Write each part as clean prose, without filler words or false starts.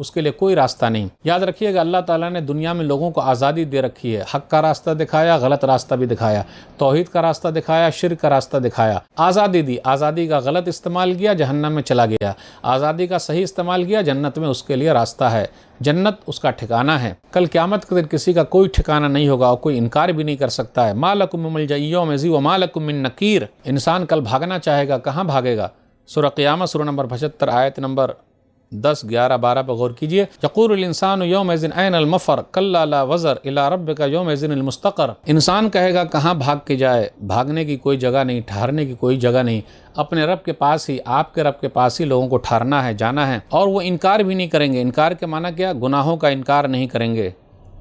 اس کے لیے کوئی راستہ نہیں۔ یاد رکھیے گا اللہ تعالیٰ نے دنیا میں لوگوں کو آزادی دے رکھی ہے، حق کا راستہ دکھایا، غلط راستہ بھی دکھایا، توحید کا راستہ دکھایا، شرک کا راستہ دکھایا، آزادی دی، آزادی کا غلط استعمال کیا جہنم میں چلا گیا، آزادی کا صحیح استعمال کیا جنت میں اس کے لیے راستہ ہے، جنت اس کا ٹھکانہ ہے۔ کل قیامت کے دن کسی کا کوئی ٹھکانہ نہیں ہوگا اور کوئی انکار بھی نہیں کر سکتا ہے۔ ما لکم من ملجأ یوم ذی وما لکم من نکیر، انسان کل بھاگنا چاہے گا، کہاں بھاگے گا؟ سورہ قیامت سورہ نمبر 75 آیت نمبر 10، 11، 12 پہ غور کیجئے۔ یقول الانسان یومئذ این المفر کلا لا وزر الی ربک یومئذ المستقر، انسان کہے گا کہاں بھاگ کے جائے، بھاگنے کی کوئی جگہ نہیں، ٹھہرنے کی کوئی جگہ نہیں، اپنے رب کے پاس ہی، آپ کے رب کے پاس ہی لوگوں کو ٹھہرنا ہے، جانا ہے۔ اور وہ انکار بھی نہیں کریں گے۔ انکار کے معنی کیا؟ گناہوں کا انکار نہیں کریں گے،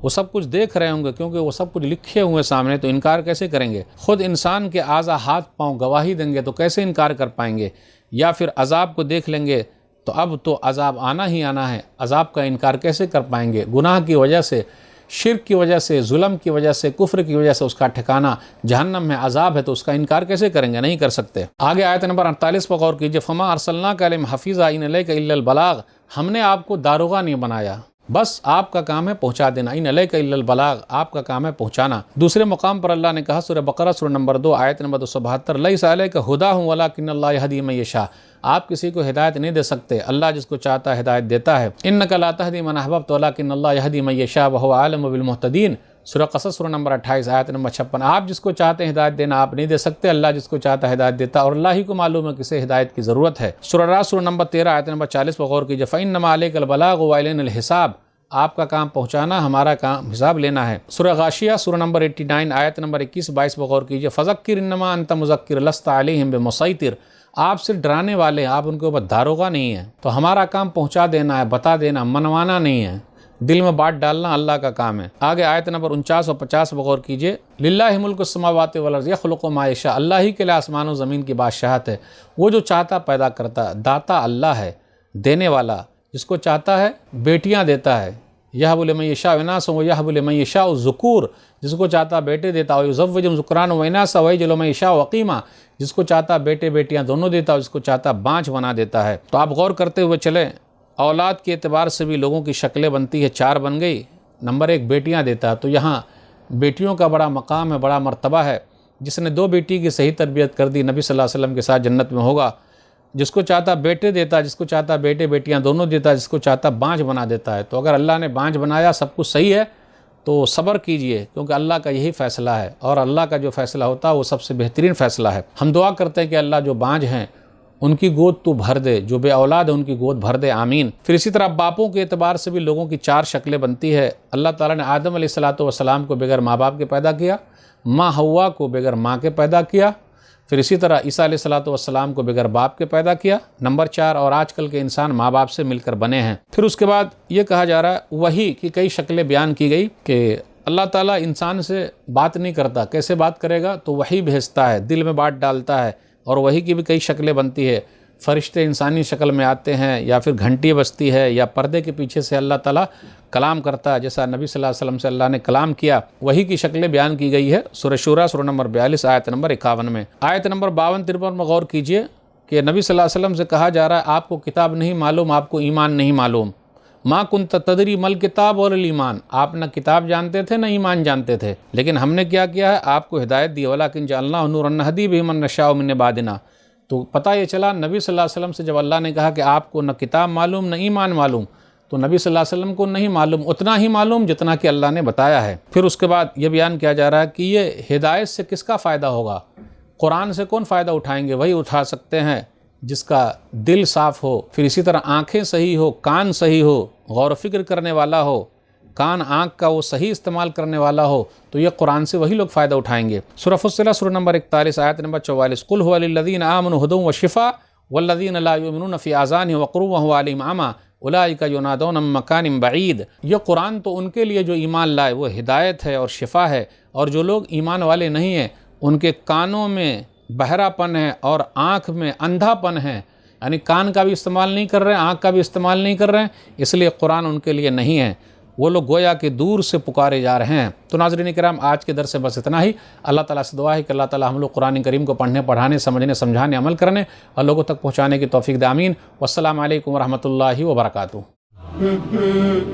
وہ سب کچھ دیکھ رہے ہوں گے کیونکہ وہ سب کچھ لکھے ہوئے سامنے، تو انکار کیسے کریں گے؟ خود انسان کے اعضاء ہاتھ پاؤں گواہی دیں گے تو کیسے انکار کر پائیں گے؟ یا پھر عذاب کو دیکھ لیں گے تو اب تو عذاب آنا ہی آنا ہے، عذاب کا انکار کیسے کر پائیں گے؟ گناہ کی وجہ سے، شرک کی وجہ سے، ظلم کی وجہ سے، کفر کی وجہ سے اس کا ٹھکانہ جہنم میں عذاب ہے، تو اس کا انکار کیسے کریں گے؟ نہیں کر سکتے۔ آگے آیت نمبر 48 پر غور کیجئے۔ فما ارسلناک علیہم حفیظا ان الیک الا البلاغ، ہم نے آپ کو داروغہ نہیں بنایا، بس آپ کا کام ہے پہنچا دینا، ان الیک الا البلاغ، آپ کا کام ہے پہنچانا۔ دوسرے مقام پر اللہ نے کہا سورہ بقرہ سورہ نمبر 2 آیت نمبر 272، لیس علیک ھداھم ولکن اللہ یہدی من یشاء، آپ کسی کو ہدایت نہیں دے سکتے، اللہ جس کو چاہتا ہے ہدایت دیتا ہے۔ انک لا تہدی من احببت ولکن اللہ یہدی من یشاء وہو اعلم بالمہتدین، سورہ قصص سورہ نمبر 28 آیت نمبر 56، آپ جس کو چاہتے ہیں ہدایت دینا آپ نہیں دے سکتے، اللہ جس کو چاہتا ہے ہدایت دیتا، اور اللہ ہی کو معلوم ہے کسے ہدایت کی ضرورت ہے۔ سورہ راعد سورہ نمبر 13 آیت نمبر 40 پر غور کیجئے۔ فإنما علیک البلاغ وعلینا الحساب، آپ کا کام پہنچانا، ہمارا کام حساب لینا ہے۔ سورہ غاشیہ سورہ نمبر 89 آیت نمبر 21-22 پر غور کیجئے۔ فذکر انما انت مذکر لست علیہم بمسیطر، آپ صرف ڈرانے والے ہیں، آپ ان کے اوپر داروغہ نہیں ہیں، تو ہمارا کام پہنچا دینا ہے، بتا دینا، منوانا نہیں ہے، دل میں بات ڈالنا اللہ کا کام ہے۔ آگے آیت نمبر 49 اور 50 پر غور کیجئے۔ للہ ملک السماوات والارض یخلق ما یشاء، اللہ ہی کے لیے آسمان و زمین کی بادشاہت ہے، وہ جو چاہتا پیدا کرتا، داتا اللہ ہے، دینے والا، جس کو چاہتا ہے بیٹیاں دیتا ہے، یہب لمن یشاء اناثا ویہب لمن یشاء الذکور، جس کو چاہتا بیٹے دیتا، ویزوجہم ذکرانا واناثا ویجعل من یشاء عقیما، جس کو چاہتا بیٹے بیٹیاں دونوں دیتا اور جس کو چاہتا بانجھ بنا دیتا ہے۔ تو آپ غور کرتے ہوئے چلیں، اولاد کے اعتبار سے بھی لوگوں کی شکلیں بنتی ہے، 4 بن گئی۔ نمبر 1 بیٹیاں دیتا ہے، تو یہاں بیٹیوں کا بڑا مقام ہے، بڑا مرتبہ ہے۔ جس نے 2 بیٹی کی صحیح تربیت کر دی نبی صلی اللہ علیہ وسلم کے ساتھ جنت میں ہوگا۔ جس کو چاہتا بیٹے دیتا، جس کو چاہتا بیٹے بیٹیاں دونوں دیتا، جس کو چاہتا بانجھ بنا دیتا ہے۔ تو اگر اللہ نے بانجھ بنایا، سب کچھ صحیح ہے تو صبر کیجئے، کیونکہ اللہ کا یہی فیصلہ ہے، اور اللہ کا جو فیصلہ ہوتا ہے وہ سب سے بہترین فیصلہ ہے۔ ہم دعا کرتے ہیں کہ اللہ جو بانجھ ہیں ان کی گود تو بھر دے، جو بے اولاد ہے ان کی گود بھر دے، آمین۔ پھر اسی طرح باپوں کے اعتبار سے بھی لوگوں کی 4 شکلیں بنتی ہے۔ اللہ تعالیٰ نے آدم علیہ السلام کو بغیر ماں باپ کے پیدا کیا، ماں حوا کو بغیر ماں کے پیدا کیا، پھر اسی طرح عیسیٰ علیہ السلام کو بغیر باپ کے پیدا کیا، نمبر 4، اور آج کل کے انسان ماں باپ سے مل کر بنے ہیں۔ پھر اس کے بعد یہ کہا جا رہا ہے، وحی کی کئی شکلیں بیان کی گئی کہ اللہ تعالیٰ انسان سے بات نہیں کرتا، کیسے بات کرے گا؟ تو وحی بھیجتا ہے، دل میں بات ڈالتا ہے، اور وحی کی بھی کئی شکلیں بنتی ہے۔ فرشتے انسانی شکل میں آتے ہیں، یا پھر گھنٹی بجتی ہے، یا پردے کے پیچھے سے اللہ تعالیٰ کلام کرتا ہے، جیسا نبی صلی اللہ علیہ وسلم سے اللہ نے کلام کیا۔ وحی کی شکلیں بیان کی گئی ہے سورہ شورى سورہ نمبر 42 آیت نمبر 51 میں۔ آیت نمبر 52-53 میں غور کیجئے کہ نبی صلی اللہ علیہ وسلم سے کہا جا رہا ہے، آپ کو کتاب نہیں معلوم، آپ کو ایمان نہیں معلوم۔ ما کنت تدری مل کتاب اور الایمان، آپ نہ کتاب جانتے تھے نہ ایمان جانتے تھے، لیکن ہم نے کیا کیا ہے؟ آپ کو ہدایت دی، ولیکن جعلناہ نورا نہدی بہ من نشاء من عبادنا۔ تو پتہ یہ چلا نبی صلی اللہ علیہ وسلم سے جب اللہ نے کہا کہ آپ کو نہ کتاب معلوم نہ ایمان معلوم، تو نبی صلی اللہ علیہ وسلم کو نہیں معلوم، اتنا ہی معلوم جتنا کہ اللہ نے بتایا ہے۔ پھر اس کے بعد یہ بیان کیا جا رہا ہے کہ یہ ہدایت سے کس کا فائدہ ہوگا؟ قرآن سے کون فائدہ اٹھائیں گے؟ وہی اٹھا سکتے ہیں جس کا دل صاف ہو، پھر اسی طرح آنکھیں صحیح ہو، کان صحیح ہو، غور و فکر کرنے والا ہو، کان آنکھ کا وہ صحیح استعمال کرنے والا ہو، تو یہ قرآن سے وہی لوگ فائدہ اٹھائیں گے۔ سورہ فصلت سورہ نمبر 41 آیت نمبر 44، قل هو للذین آمنوا ھدی وشفاء والذین لا یؤمنون فی آذانہم وقر وہو علیہم اعمی اولئک ینادون من مکان بعید۔ یہ قرآن تو ان کے لیے جو ایمان لائے وہ ہدایت ہے اور شفا ہے، اور جو لوگ ایمان والے نہیں ہیں ان کے کانوں میں بہرا پن ہے اور آنکھ میں اندھا پن ہے، یعنی کان کا بھی استعمال نہیں کر رہے ہیں، آنکھ کا بھی استعمال نہیں کر رہے ہیں، اس لیے قرآن ان کے لیے نہیں ہے، وہ لوگ گویا کہ دور سے پکارے جا رہے ہیں۔ تو ناظرین کرام، آج کے درس سے بس اتنا ہی۔ اللہ تعالیٰ سے دعا ہے کہ اللہ تعالیٰ ہم لوگ قرآن کریم کو پڑھنے، پڑھانے، سمجھنے، سمجھانے، عمل کرنے اور لوگوں تک پہنچانے کی توفیق دے، آمین۔ والسلام علیکم ورحمۃ اللہ وبرکاتہ۔ Mm-hmm.